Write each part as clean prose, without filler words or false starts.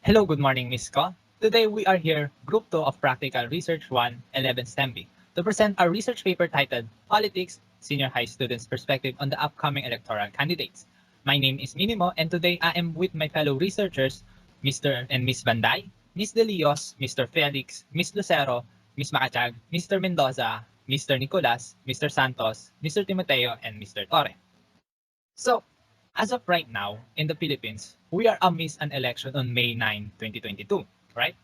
Hello, good morning, Miss Ko. Today we are here, Group 2 of Practical Research 1, 11 STEMB, to present our research paper titled Politics, Senior High Students' Perspective on the Upcoming Electoral Candidates. My name is Minimo, and today I am with my fellow researchers, Mr. and Miss Banday, Miss De Leos, Mr. Felix, Miss Lucero, Miss Macachag, Mr. Mendoza, Mr. Nicolas, Mr. Santos, Mr. Timoteo, and Mr. Torre. So, as of right now, in the Philippines, we are amidst an election on May 9, 2022, right?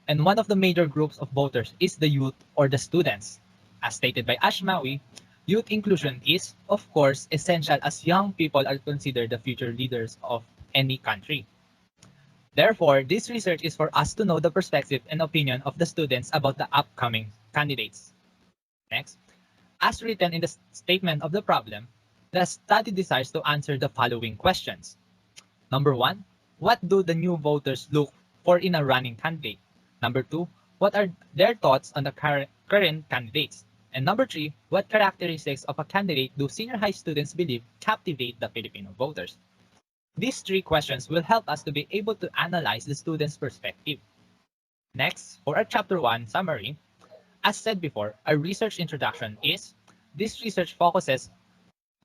And one of the major groups of voters is the youth or the students. As stated by Ashmawi, youth inclusion is, of course, essential as young people are considered the future leaders of any country. Therefore, this research is for us to know the perspective and opinion of the students about the upcoming candidates. Next. As written in the statement of the problem, the study desires to answer the following questions. Number 1, what do the new voters look for in a running candidate? Number 2, what are their thoughts on the current candidates? And number 3, what characteristics of a candidate do senior high students believe captivate the Filipino voters? These 3 questions will help us to be able to analyze the students' perspective. Next, for our Chapter 1 summary, as said before, our research introduction is, this research focuses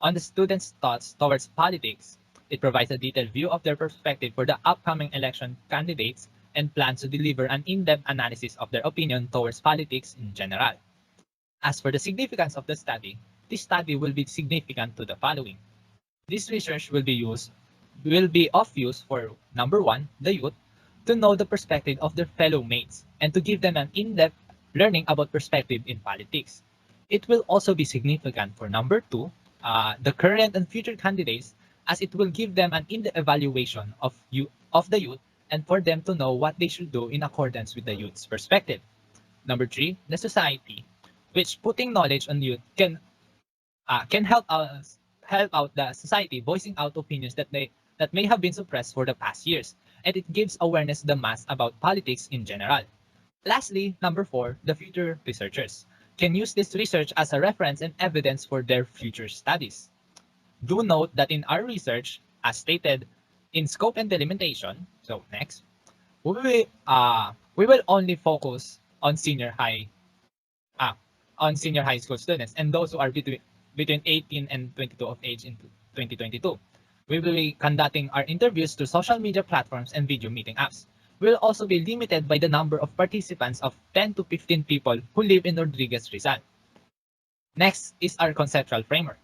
on the students' thoughts towards politics. It provides a detailed view of their perspective for the upcoming election candidates and plans to deliver an in-depth analysis of their opinion towards politics in general. As for the significance of the study, this study will be significant to the following. This research will be of use for number 1, the youth, to know the perspective of their fellow mates and to give them an in-depth learning about perspective in politics. It will also be significant for number 2, the current and future candidates, as it will give them an in-depth evaluation of the youth and for them to know what they should do in accordance with the youth's perspective. Number 3, the society, which putting knowledge on youth can help out the society voicing out opinions that may have been suppressed for the past years, and it gives awareness to the mass about politics in general. Lastly, number 4, the future researchers can use this research as a reference and evidence for their future studies. Do note that in our research, as stated in scope and delimitation, so next, we will only focus on senior high school students and those who are between 18 and 22 of age in 2022. We will be conducting our interviews through social media platforms and video meeting apps. We will also be limited by the number of participants of 10 to 15 people who live in Rodriguez Rizal. Next is our conceptual framework.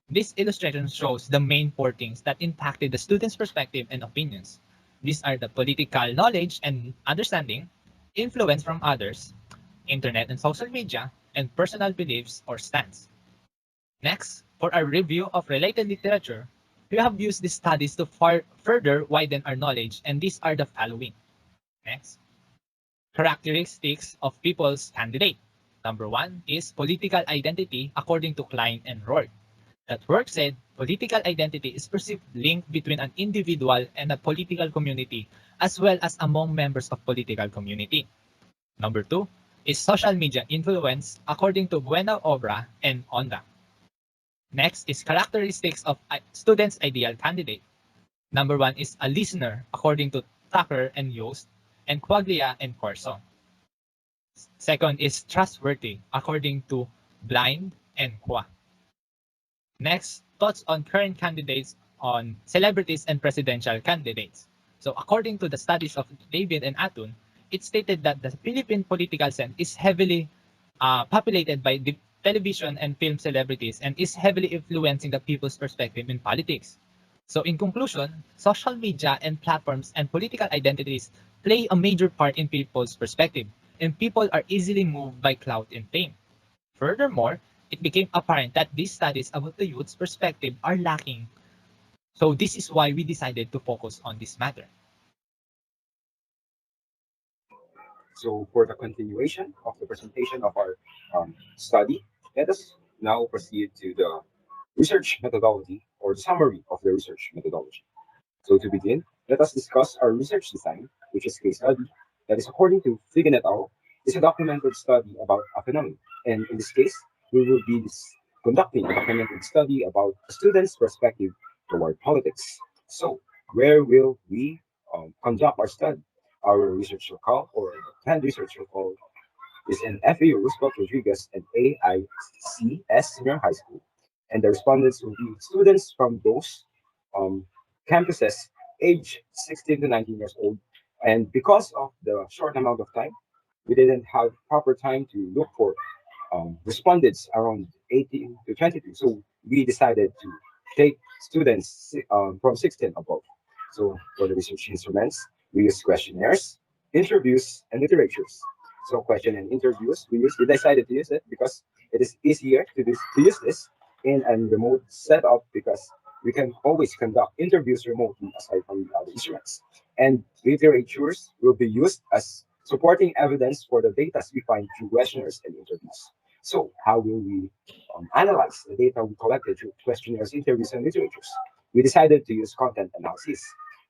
This illustration shows the main 4 things that impacted the students' perspective and opinions. These are the political knowledge and understanding, influence from others, internet and social media, and personal beliefs or stance. Next, for our review of related literature, we have used these studies to further widen our knowledge, and these are the following. Next, characteristics of people's candidate. Number 1 is political identity according to Klein and Rourke. That work said, political identity is perceived link between an individual and a political community, as well as among members of political community. Number 2 is social media influence according to Buena Obra and Onda. Next is characteristics of a student's ideal candidate. Number 1 is a listener according to Tucker and Yost, and Quaglia and Corso. Second is trustworthy according to Blind and Qua. Next, thoughts on current candidates on celebrities and presidential candidates. So according to the studies of David and Atun, it stated that the Philippine political scene is heavily populated by the television and film celebrities and is heavily influencing the people's perspective in politics. So in conclusion, social media and platforms and political identities play a major part in people's perspective, and people are easily moved by clout and fame. Furthermore, it became apparent that these studies about the youth's perspective are lacking. So this is why we decided to focus on this matter. So for the continuation of the presentation of our study, let us now proceed to the research methodology or summary of the research methodology. So to begin, let us discuss our research design, which is case study, that is according to Fligan et al., is a documented study about a phenomenon. And in this case, we will be conducting a documented study about a student's perspective toward politics. So where will we conduct our study? Our research locale or planned research locale is in FAU Roosevelt Rodriguez and AICS Senior High School. And the respondents will be students from those um, campuses aged 16 to 19 years old. And because of the short amount of time, we didn't have proper time to look for respondents around 18 to 22. So we decided to take students from 16 above. So for the research instruments, we use questionnaires, interviews, and literatures. So question and interviews, we decided to use it because it is easier to use this in a remote setup because we can always conduct interviews remotely aside from the other instruments. And literatures will be used as supporting evidence for the data we find through questionnaires and interviews. So, how will we analyze the data we collected through questionnaires, interviews, and literatures? We decided to use content analysis.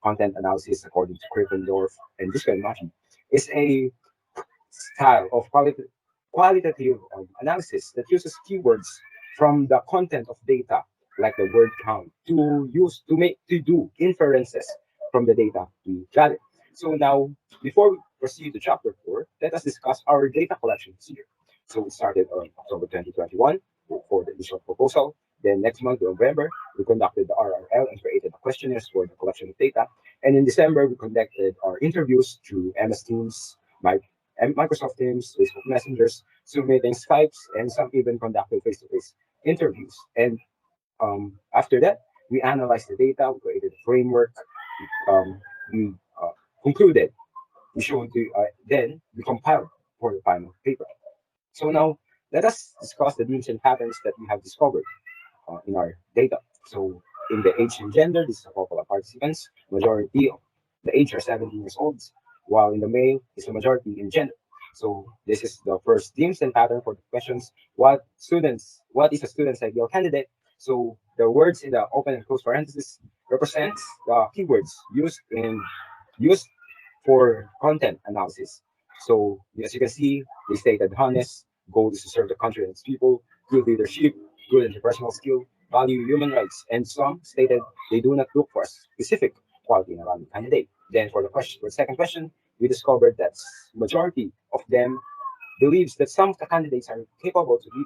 Content analysis, according to Krippendorf and Duschel-Machi, is a style of qualitative analysis that uses keywords from the content of data, like the word count, to do inferences from the data we gather. So now, before we proceed to chapter 4, let us discuss our data collection this year. So we started on October 2021 for the initial proposal. Then next month, November, we conducted the RRL and created the questionnaires for the collection of data. And in December, we conducted our interviews through MS Teams, and Microsoft Teams, Facebook Messengers, Zoom meetings, Skypes, and some even conducted face-to-face interviews. And after that, we analyzed the data, we created a framework, we concluded, we showed then we compiled for the final paper. So now let us discuss the themes and patterns that we have discovered in our data. So in the age and gender, this is a couple of participants. Majority of the age are 17 years old, while in the male is a majority in gender. So this is the first themes and pattern for the questions. What is a student's ideal candidate? So the words in the open and close parentheses represents the keywords used for content analysis. So as you can see, they stated honest, goal is to serve the country and its people, good leadership, good interpersonal skill, value human rights, and some stated they do not look for a specific quality in a random candidate. Then for the second question, we discovered that majority of them believes that some of the candidates are capable to lead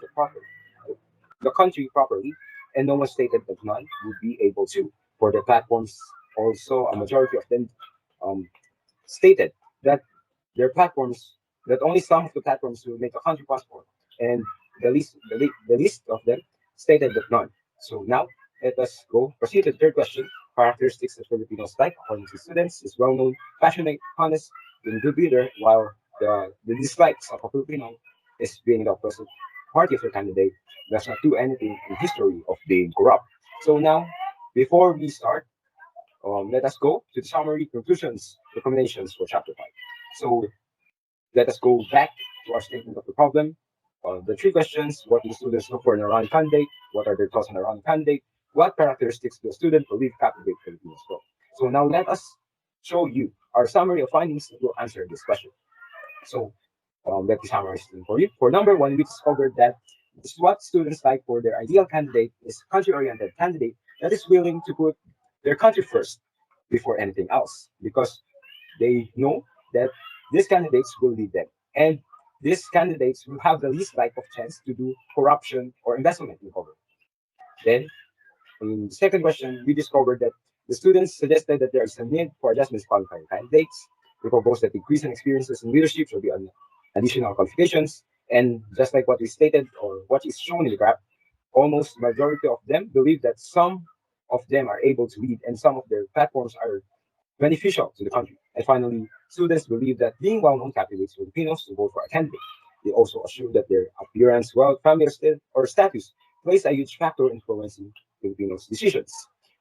the country properly, and no one stated that none would be able to. For the platforms, also a majority of them um, stated that their platforms that only some of the platforms will make a country possible, and the list of them stated that none. So now let us go proceed to the third question. Characteristics that Filipinos like, according to students, is well known, passionate, honest, and good leader, while the dislikes of a Filipino is being the opposite party of the candidate does not do anything in history of being corrupt. So now, before we start, let us go to the summary, conclusions, recommendations for chapter 5. So let us go back to our statement of the problem. The three questions: what do the students look for in a running candidate? What are their thoughts on a running candidate? What characteristics do a student believe captivate Filipinos well? So now let us show you our summary of findings that will answer this question. So let me summarize them for you. For number one, we discovered that what students like for their ideal candidate is country-oriented candidate that is willing to put their country first before anything else, because they know that these candidates will lead them, and these candidates will have the least like of chance to do corruption or investment in government. Then in the second question, we discovered that the students suggested that there is a need for adjustments qualifying candidates. We proposed that increase in experiences in leadership should be an additional qualifications. And just like what we stated or what is shown in the graph, almost majority of them believe that some of them are able to lead and some of their platforms are beneficial to the country. And finally, students believe that being well-known captivates Filipinos to vote for a candidate. They also assume that their appearance, wealth, family, or status plays a huge factor influencing Filipinos' decisions.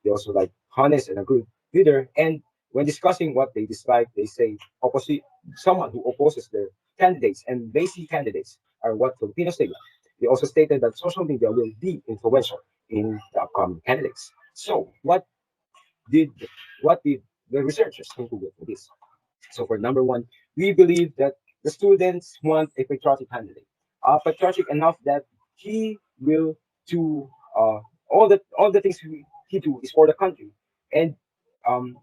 They also like honest and a good leader. And when discussing what they dislike, they say opposite someone who opposes their candidates and lazy candidates are what Filipinos they like. They also stated that social media will be influential in the upcoming candidates. So did what did the researchers conclude for this? So for number one, we believe that the students want a patriotic candidate, patriotic enough that he will do all the things he do is for the country, and um,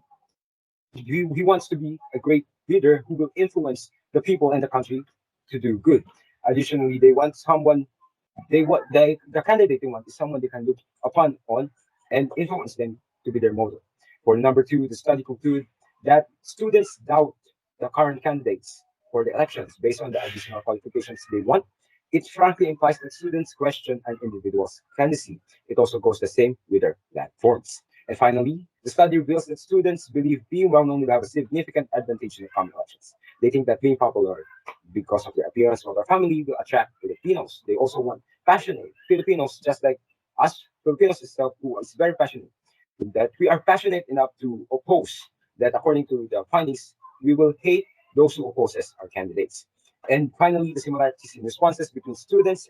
he wants to be a great leader who will influence the people and the country to do good. Additionally, they want someone the candidate they want is someone they can look upon on and influence them to be their model. For number two, the study conclude that students doubt the current candidates for the elections based on the additional qualifications they want. It frankly implies that students question an individual's candidacy. It also goes the same with their platforms. And finally, the study reveals that students believe being well known will have a significant advantage in the coming elections. They think that being popular because of their appearance or their family will attract Filipinos. They also want passionate Filipinos, just like us Filipinos itself, who is very passionate, that we are passionate enough to oppose, that according to the findings, we will hate those who oppose us, our candidates. And finally, the similarities in responses between students,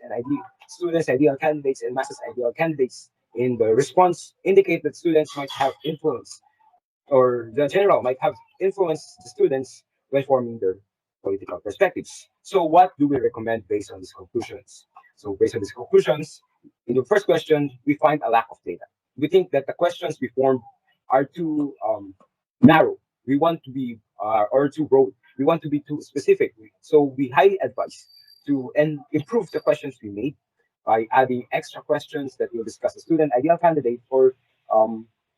ideal candidates, and masses ideal candidates in the response indicate that students might have influence or the general might have influenced the students when forming their political perspectives. So, what do we recommend based on these conclusions? So, based on these conclusions, in the first question, we find a lack of data. We think that the questions we formed are too narrow. We want to be or too broad. We want to be too specific. So, we highly advise to and improve the questions we made by adding extra questions that will discuss the student ideal candidate or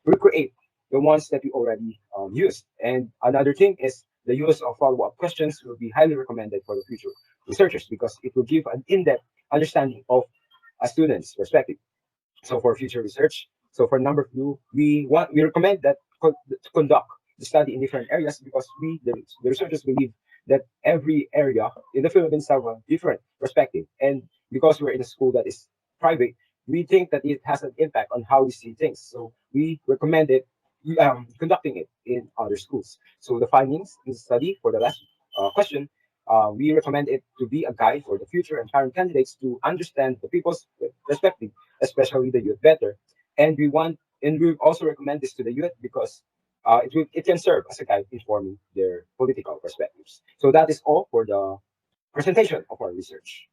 recreate the ones that we already used. And another thing is the use of follow-up questions will be highly recommended for the future researchers because it will give an in-depth understanding of a student's perspective. So for future research, so for number two, we recommend that to conduct the study in different areas because the researchers believe that every area in the Philippines have a different perspective, and because we're in a school that is private, we think that it has an impact on how we see things. So we recommend it conducting it in other schools. So the findings in the study for the last question, we recommend it to be a guide for the future and current candidates to understand the people's perspective, especially the youth, better. And we also recommend this to the youth because it can serve as a guide informing their political perspectives. So that is all for the presentation of our research.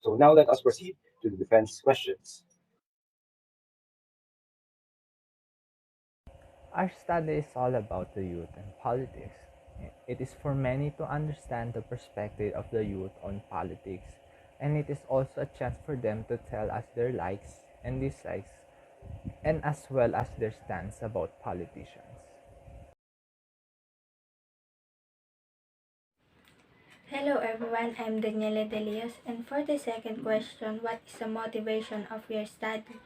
So now let us proceed to the defense questions. Our study is all about the youth and politics. It is for many to understand the perspective of the youth on politics, and it is also a chance for them to tell us their likes and dislikes, and as well as their stance about politicians. Hello everyone, I'm Daniela Delias, and for the second question, what is the motivation of your study?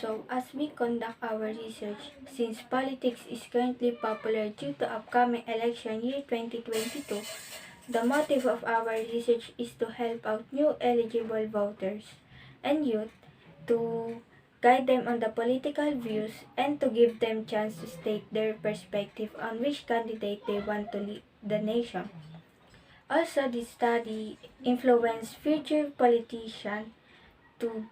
So, as we conduct our research, since politics is currently popular due to upcoming election year 2022, the motive of our research is to help out new eligible voters and youth to guide them on the political views and to give them chance to state their perspective on which candidate they want to lead the nation. Also, this study influenced future politicians to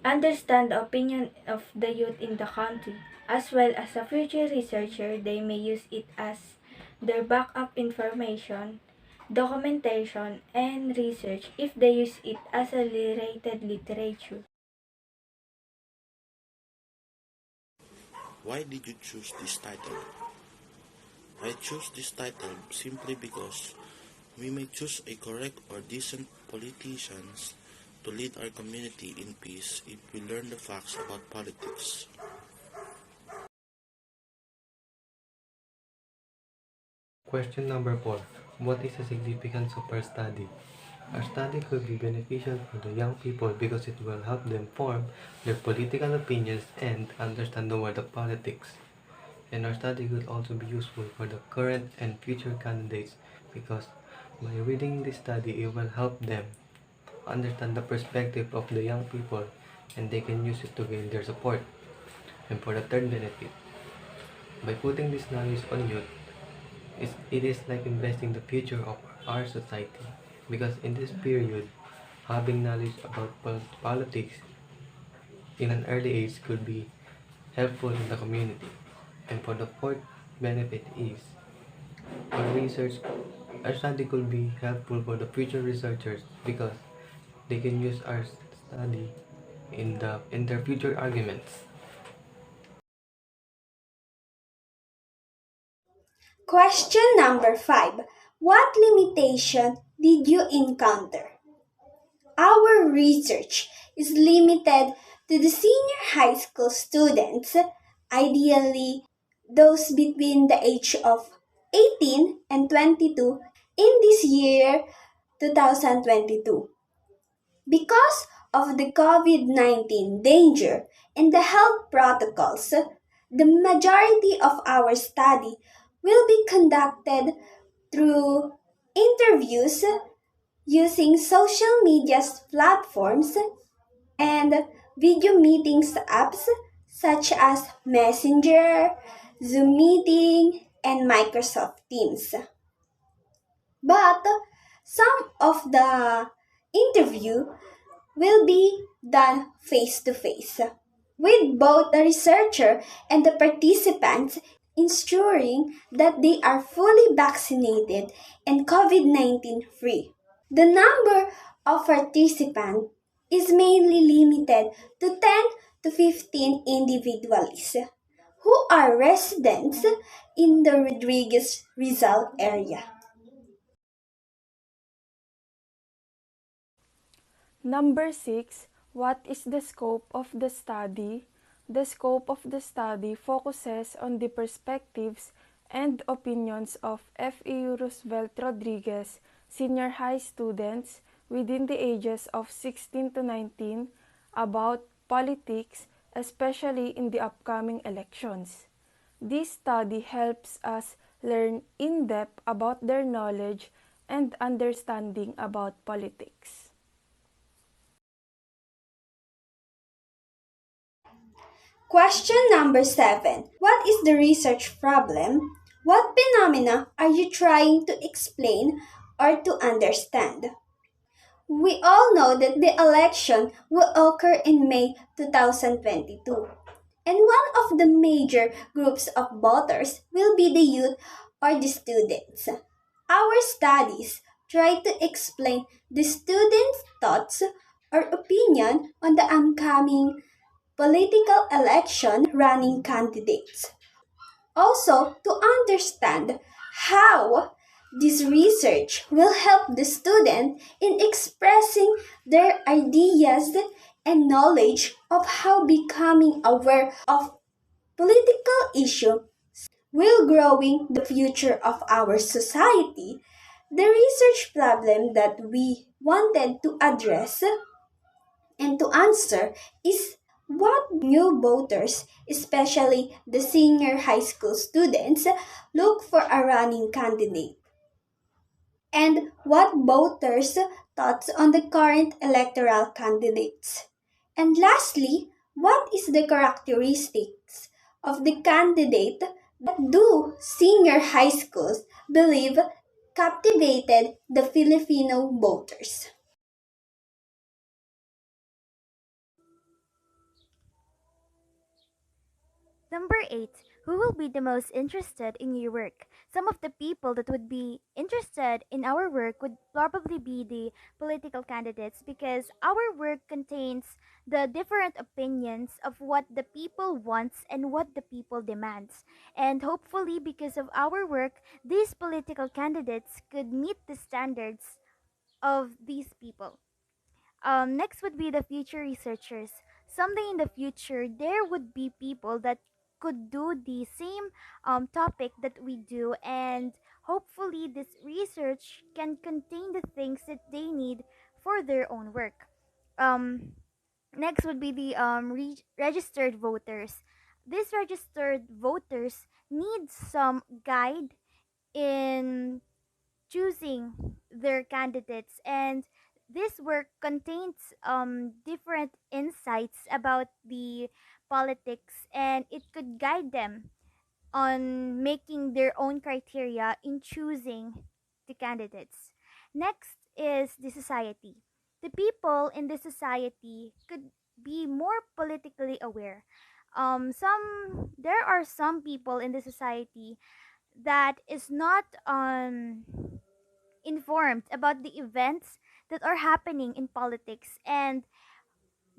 understand the opinion of the youth in the country. As well as a future researcher, they may use it as their backup information, documentation, and research if they use it as a related literature. Why did you choose this title? I chose this title simply because we may choose a correct or decent politicians to lead our community in peace if we learn the facts about politics. Question number 4. What is the significance of our study? Our study could be beneficial for the young people because it will help them form their political opinions and understand the world of politics. And our study could also be useful for the current and future candidates because by reading this study, it will help them understand the perspective of the young people and they can use it to gain their support. And for the third benefit, by putting this knowledge on youth, it is like investing the future of our society because in this period, having knowledge about politics in an early age could be helpful in the community. And for the fourth benefit is our research, our study could be helpful for the future researchers because they can use our study in their future arguments. Question number 5. What limitation did you encounter? Our research is limited to the senior high school students, ideally those between the age of 18 and 22 in this year 2022. Because of the COVID 19 danger and the health protocols, the majority of our study will be conducted through interviews using social media platforms and video meetings apps such as Messenger, Zoom Meeting, and Microsoft Teams. But some of the interview will be done face to face with both the researcher and the participants, ensuring that they are fully vaccinated and COVID 19 free. The number of participants is mainly limited to 10 to 15 individuals who are residents in the Rodriguez Rizal area. Number 6, what is the scope of the study? The scope of the study focuses on the perspectives and opinions of FEU Roosevelt Rodriguez senior high students within the ages of 16 to 19 about politics, especially in the upcoming elections. This study helps us learn in depth about their knowledge and understanding about politics. Question number 7. What is the research problem? What phenomena are you trying to explain or to understand? We all know that the election will occur in May 2022. And one of the major groups of voters will be the youth or the students. Our studies try to explain the students' thoughts or opinion on the upcoming political election running candidates. Also, to understand how this research will help the student in expressing their ideas and knowledge of how becoming aware of political issue will growing the future of our society. The research problem that we wanted to address and to answer is what new voters, especially the senior high school students, look for a running candidate, and what voters' thoughts on the current electoral candidates. And lastly, what is the characteristics of the candidate that do senior high schools believe captivated the Filipino voters? Number 8. Who will be the most interested in your work? Some of the people that would be interested in our work would probably be the political candidates because our work contains the different opinions of what the people wants and what the people demands. And hopefully because of our work, these political candidates could meet the standards of these people. Next would be the future researchers. Someday in the future, there would be people that could do the same topic that we do, and hopefully, this research can contain the things that they need for their own work. Um, Next would be the registered voters. These registered voters need some guide in choosing their candidates, and this work contains different insights about the politics, and it could guide them on making their own criteria in choosing the candidates. Next is the society. The people in the society could be more politically aware. There are some people in the society that is not informed about the events that are happening in politics, and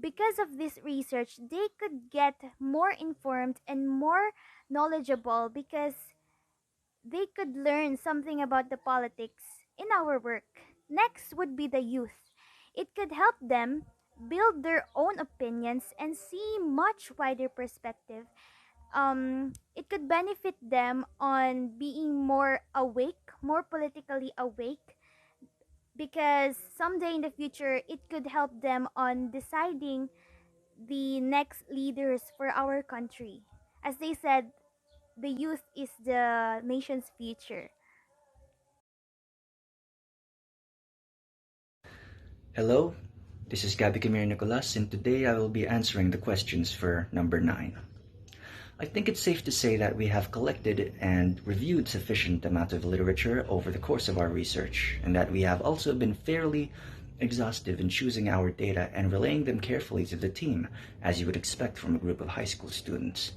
because of this research they could get more informed and more knowledgeable because they could learn something about the politics in our work. Next would be the youth. It could help them build their own opinions and see much wider perspective. It could benefit them on being more awake, more politically awake, because someday in the future it could help them on deciding the next leaders for our country. As they said, the youth is the nation's future. Hello, this is Gabby Camille Nicolas, and today I will be answering the questions for number 9. I think it's safe to say that we have collected and reviewed sufficient amount of literature over the course of our research, and that we have also been fairly exhaustive in choosing our data and relaying them carefully to the team, as you would expect from a group of high school students.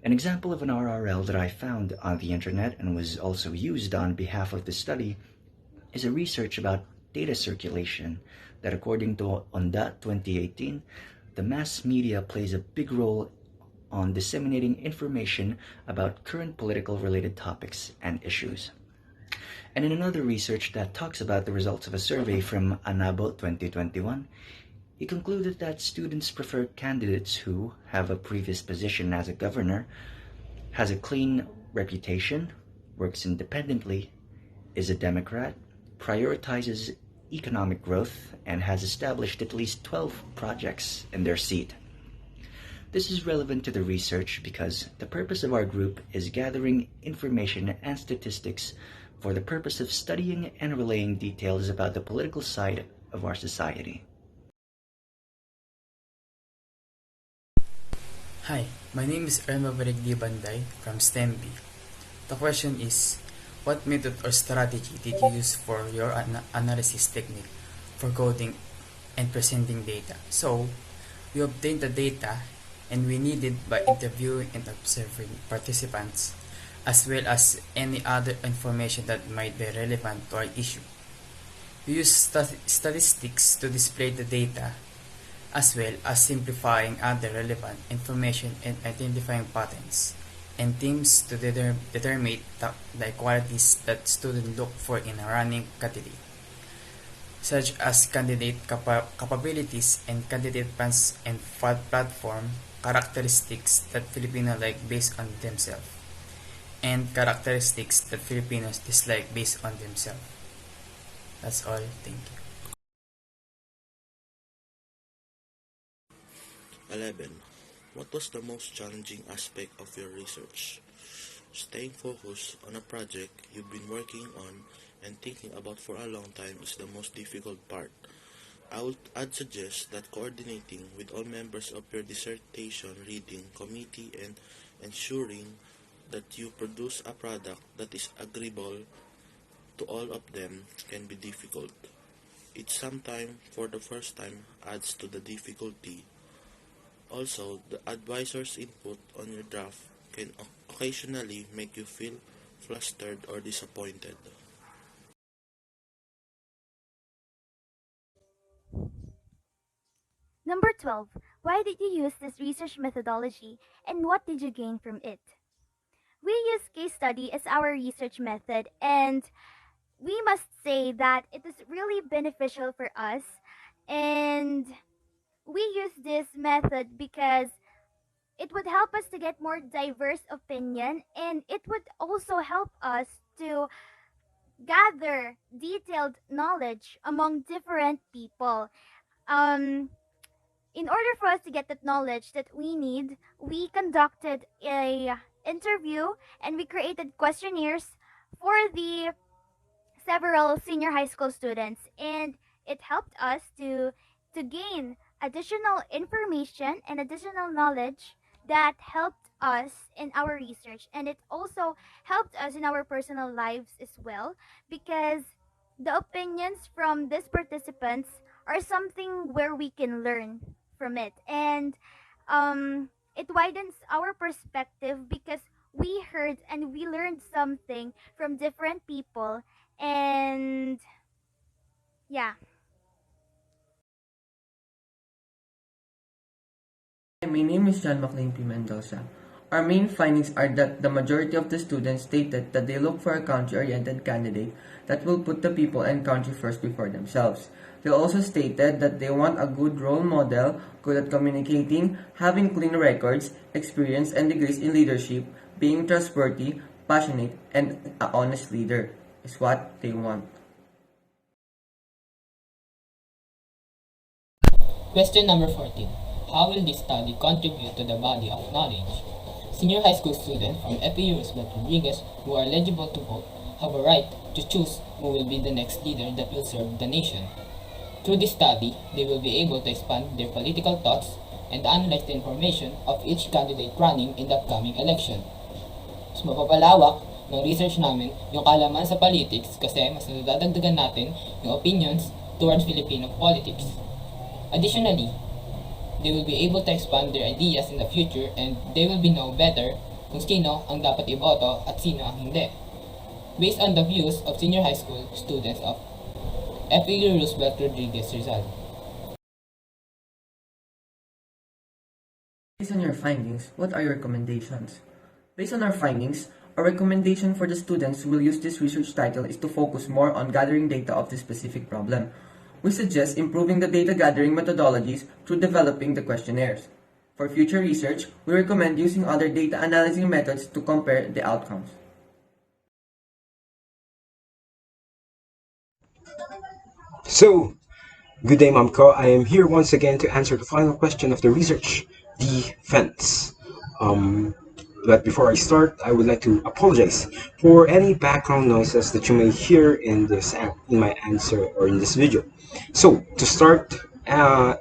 An example of an RRL that I found on the internet and was also used on behalf of the study is a research about data circulation that, according to ONDA 2018, the mass media plays a big role on disseminating information about current political related topics and issues. And in another research that talks about the results of a survey from ANABO 2021, he concluded that students prefer candidates who have a previous position as a governor, has a clean reputation, works independently, is a Democrat, prioritizes economic growth, and has established at least 12 projects in their seat. This is relevant to the research because the purpose of our group is gathering information and statistics for the purpose of studying and relaying details about the political side of our society. Hi, my name is Irma Varigdi Banday from STEMB. The question is, what method or strategy did you use for your analysis technique for coding and presenting data? So, we obtained the data and we needed by interviewing and observing participants as well as any other information that might be relevant to our issue. We use statistics to display the data as well as simplifying other relevant information and identifying patterns and themes to determine the qualities that students look for in a running candidate, such as candidate capabilities and candidate plans and platform characteristics that Filipino like based on themselves, and characteristics that Filipinos dislike based on themselves. That's all. Thank you. 11. What was the most challenging aspect of your research? Staying focused on a project you've been working on and thinking about for a long time is the most difficult part. I'd suggest that coordinating with all members of your dissertation reading committee and ensuring that you produce a product that is agreeable to all of them can be difficult. It sometimes, for the first time, adds to the difficulty. Also, the advisor's input on your draft can occasionally make you feel flustered or disappointed. Number 12. Why did you use this research methodology and what did you gain from it? We use case study as our research method, and we must say that it is really beneficial for us. And we use this method because it would help us to get more diverse opinion, and it would also help us to gather detailed knowledge among different people. Um, in order for us to get that knowledge that we need, we conducted a interview and we created questionnaires for the several senior high school students, and it helped us to gain additional information and additional knowledge that helped us in our research, and it also helped us in our personal lives as well, because the opinions from these participants are something where we can learn from it, and it widens our perspective because we heard and we learned something from different people. And yeah. My name is John McLean P. Mendoza. Our main findings are that the majority of the students stated that they look for a country-oriented candidate that will put the people and country first before themselves. They also stated that they want a good role model, good at communicating, having clean records, experience and degrees in leadership, being trustworthy, passionate, and a honest leader is what they want. Question number 14. How will this study contribute to the body of knowledge? Senior high school students from FAU Roosevelt Rodriguez who are eligible to vote have a right to choose who will be the next leader that will serve the nation. Through this study, they will be able to expand their political thoughts and analyze the information of each candidate running in the upcoming election. Mas mapapalawak ng research namin yung kalaman sa politics kasi mas nadadagdagan natin yung opinions towards Filipino politics. Additionally, they will be able to expand their ideas in the future and they will be know better kung sino ang dapat iboto at sino ang hindi. Based on the views of senior high school students of FAU Roosevelt Rodriguez Rizal. Based on your findings, what are your recommendations? Based on our findings, our recommendation for the students who will use this research title is to focus more on gathering data of this specific problem. We suggest improving the data gathering methodologies through developing the questionnaires. For future research, we recommend using other data analyzing methods to compare the outcomes. So, good day, Mamko. I am here once again to answer the final question of the research defense. Um, but before I start, I would like to apologize for any background noises that you may hear in my answer or in this video. So, to start,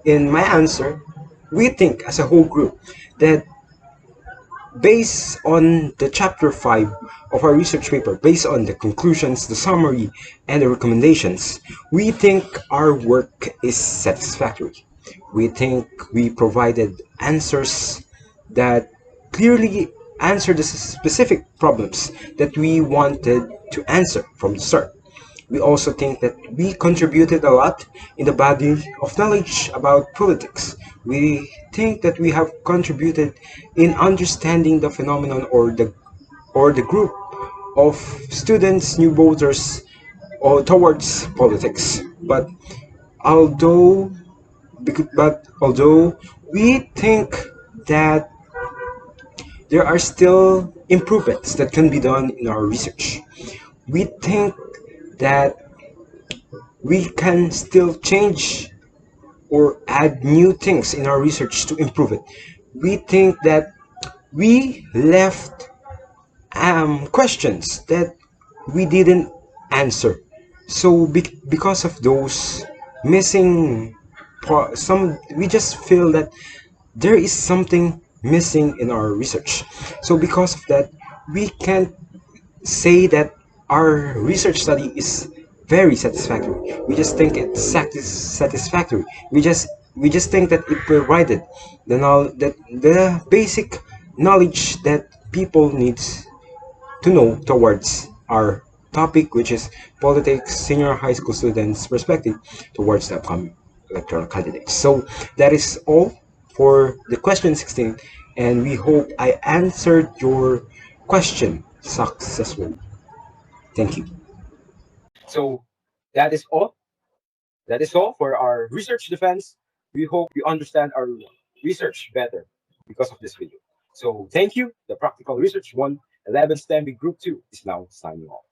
in my answer, we think as a whole group that based on the chapter 5 of our research paper, based on the conclusions, the summary, and the recommendations, we think our work is satisfactory. We think we provided answers that clearly answer the specific problems that we wanted to answer from the start. We also think that we contributed a lot in the body of knowledge about politics. We think that we have contributed in understanding the phenomenon or the group of students, new voters, or towards politics. Although although we think that there are still improvements that can be done in our research. We think that we can still change or add new things in our research to improve it. We think that we left questions that we didn't answer. So because of those missing some, we just feel that there is something missing in our research. So because of that, we can't say that our research study is very satisfactory. We just think it's satisfactory. We just think that it provided the basic knowledge that people need to know towards our topic, which is politics, senior high school students' perspective towards the upcoming electoral candidates. So that is all for the question 16, and we hope I answered your question successfully. Thank you. So that is all. That is all for our research defense. We hope you understand our research better because of this video. So thank you. The Practical Research 111 STEM Group 2 is now signing off.